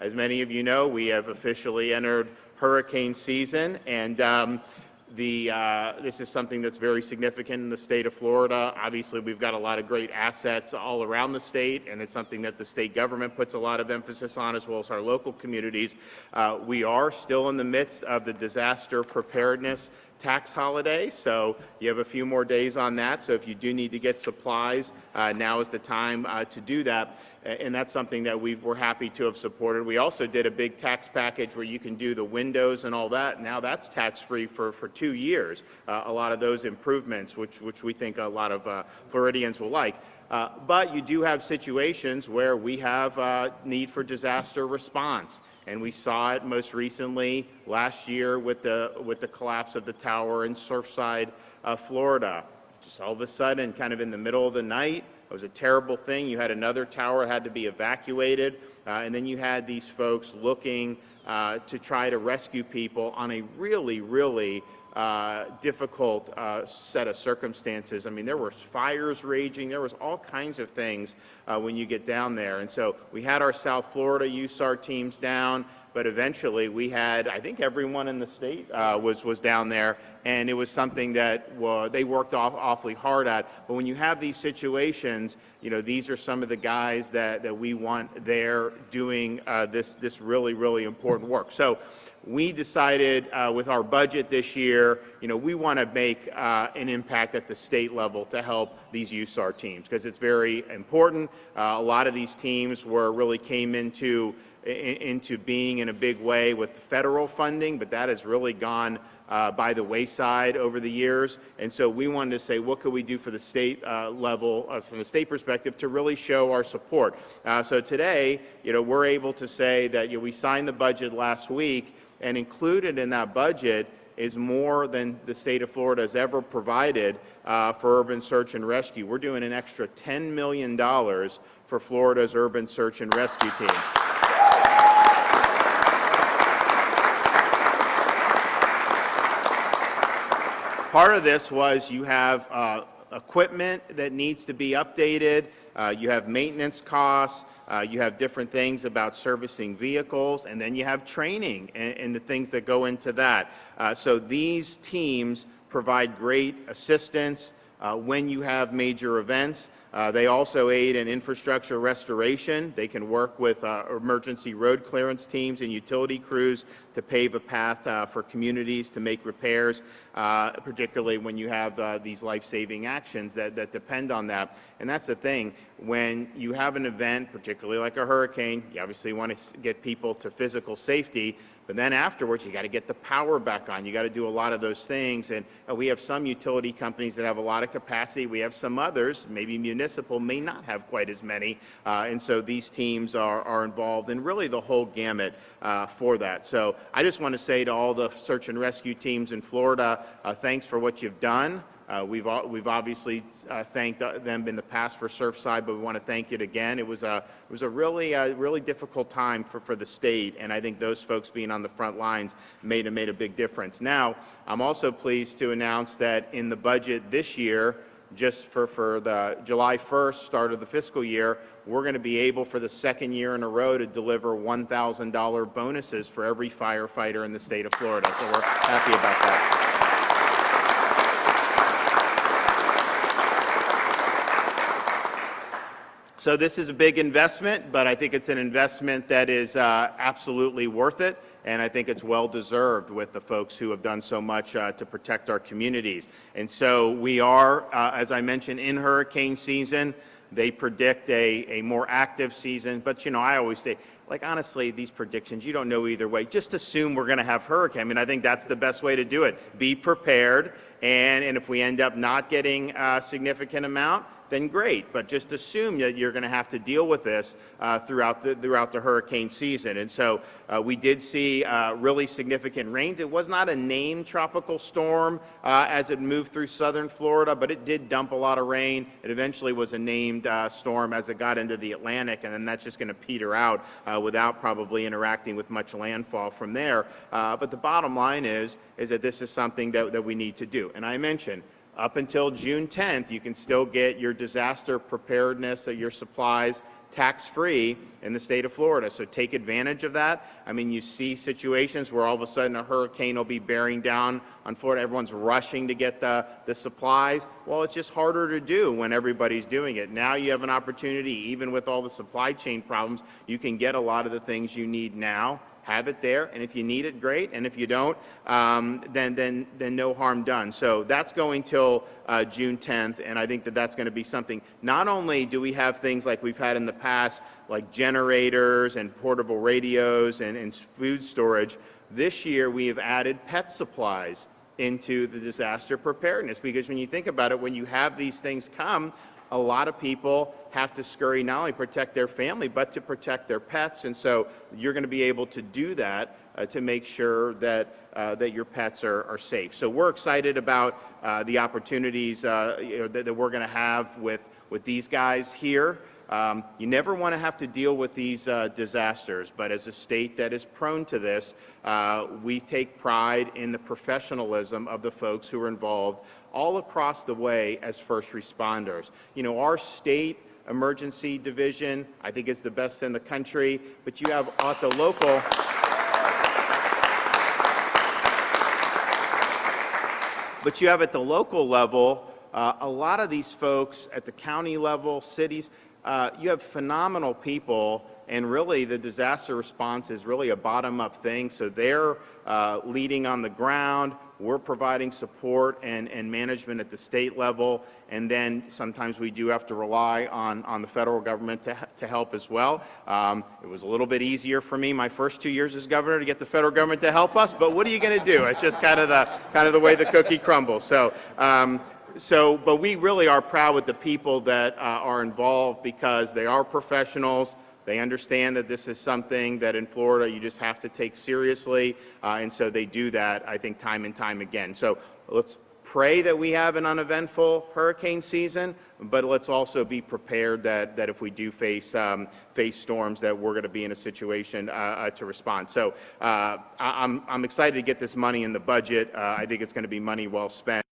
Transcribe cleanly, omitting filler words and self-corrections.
as many of you know, we have officially entered hurricane season, and this is something that's very significant in the state of Florida. Obviously, we've got a lot of great assets all around the state, and it's something that the state government puts a lot of emphasis on, as well as our local communities. We are still in the midst of the disaster preparedness tax holiday, so you have a few more days on that. So if you do need to get supplies, now is the time to do that, and that's something that we're happy to have supported. We also did a big tax package where you can do the windows and all that. Now that's tax-free for 2 years. A lot of those improvements, which we think a lot of Floridians will like. But you do have situations where we have need for disaster response, and we saw it most recently last year with the collapse of the tower in Surfside, Florida. Just all of a sudden, kind of in the middle of the night, it was a terrible thing. You had another tower had to be evacuated, and then you had these folks looking to try to rescue people on a really difficult set of circumstances. I mean, there were fires raging. There was all kinds of things when you get down there. And so we had our South Florida USAR teams down, but eventually we had, I think everyone in the state was down there, and it was something that they worked awfully hard at. But when you have these situations, you know, these are some of the guys that we want there doing this really important work. So we decided with our budget this year, you know, we want to make an impact at the state level to help these USAR teams, because it's very important. A lot of these teams really came into being in a big way with the federal funding, but that has really gone by the wayside over the years. And so we wanted to say, what could we do for the state level, from a state perspective, to really show our support. So today, you know, we're able to say that, you know, we signed the budget last week, and included in that budget is more than the state of Florida has ever provided for urban search and rescue. We're doing an extra $10 million for Florida's urban search and rescue teams. Part of this was you have equipment that needs to be updated, you have maintenance costs, you have different things about servicing vehicles, and then you have training and the things that go into that. So these teams provide great assistance when you have major events. They also aid in infrastructure restoration. They can work with emergency road clearance teams and utility crews to pave a path for communities to make repairs, particularly when you have these life-saving actions that depend on that. And that's the thing. When you have an event, particularly like a hurricane, you obviously want to get people to physical safety, but then afterwards, you got to get the power back on. You got to do a lot of those things. And we have some utility companies that have a lot of capacity. We have some others, maybe municipal, may not have quite as many. And so these teams are involved in really the whole gamut for that. So I just want to say to all the search and rescue teams in Florida, thanks for what you've done. We've obviously thanked them in the past for Surfside, but we want to thank you again. It was a really difficult time for the state, and I think those folks being on the front lines made a big difference. Now, I'm also pleased to announce that in the budget this year, just for the July 1st start of the fiscal year, we're going to be able for the second year in a row to deliver $1,000 bonuses for every firefighter in the state of Florida. So we're happy about that. So this is a big investment, but I think it's an investment that is absolutely worth it, and I think it's well deserved with the folks who have done so much to protect our communities. And so we are, as I mentioned, in hurricane season. They predict a more active season, but you know, I always say, like, honestly, these predictions, you don't know either way. Just assume we're going to have hurricane. I mean, I think that's the best way to do it. Be prepared, and if we end up not getting a significant amount, then great, but just assume that you're going to have to deal with this throughout the hurricane season. And so we did see really significant rains. It was not a named tropical storm as it moved through southern Florida, but it did dump a lot of rain. It eventually was a named storm as it got into the Atlantic, and then that's just going to peter out without probably interacting with much landfall from there. But the bottom line is that this is something that we need to do. And I mentioned, up until June 10th, you can still get your disaster preparedness, your supplies tax-free in the state of Florida. So take advantage of that. I mean, you see situations where all of a sudden a hurricane will be bearing down on Florida. Everyone's rushing to get the supplies. Well, it's just harder to do when everybody's doing it. Now you have an opportunity, even with all the supply chain problems, you can get a lot of the things you need now. Have it there, and if you need it, great, and if you don't, then no harm done. So that's going till June 10th, and I think that that's going to be something. Not only do we have things like we've had in the past, like generators and portable radios and food storage, this year we have added pet supplies into the disaster preparedness, because when you think about it, when you have these things come, a lot of people have to scurry not only protect their family, but to protect their pets. And so you're going to be able to do that to make sure that your pets are safe. So we're excited about the opportunities that we're going to have with these guys here. You never want to have to deal with these disasters, but as a state that is prone to this, we take pride in the professionalism of the folks who are involved all across the way as first responders. You know, our state emergency division, I think, is the best in the country, but you have at the local... But you have at the local level, a lot of these folks at the county level, cities, you have phenomenal people, and really the disaster response is really a bottom-up thing. So they're leading on the ground. We're providing support and management at the state level, and then sometimes we do have to rely on the federal government to help as well. It was a little bit easier for me my first 2 years as governor to get the federal government to help us, but what are you going to do? It's just kind of the way the cookie crumbles. But we really are proud with the people that are involved, because they are professionals. They understand that this is something that in Florida you just have to take seriously, and so they do that, I think, time and time again. So let's pray that we have an uneventful hurricane season, but let's also be prepared that if we do face storms, that we're going to be in a situation to respond. So I'm excited to get this money in the budget. I think it's going to be money well spent.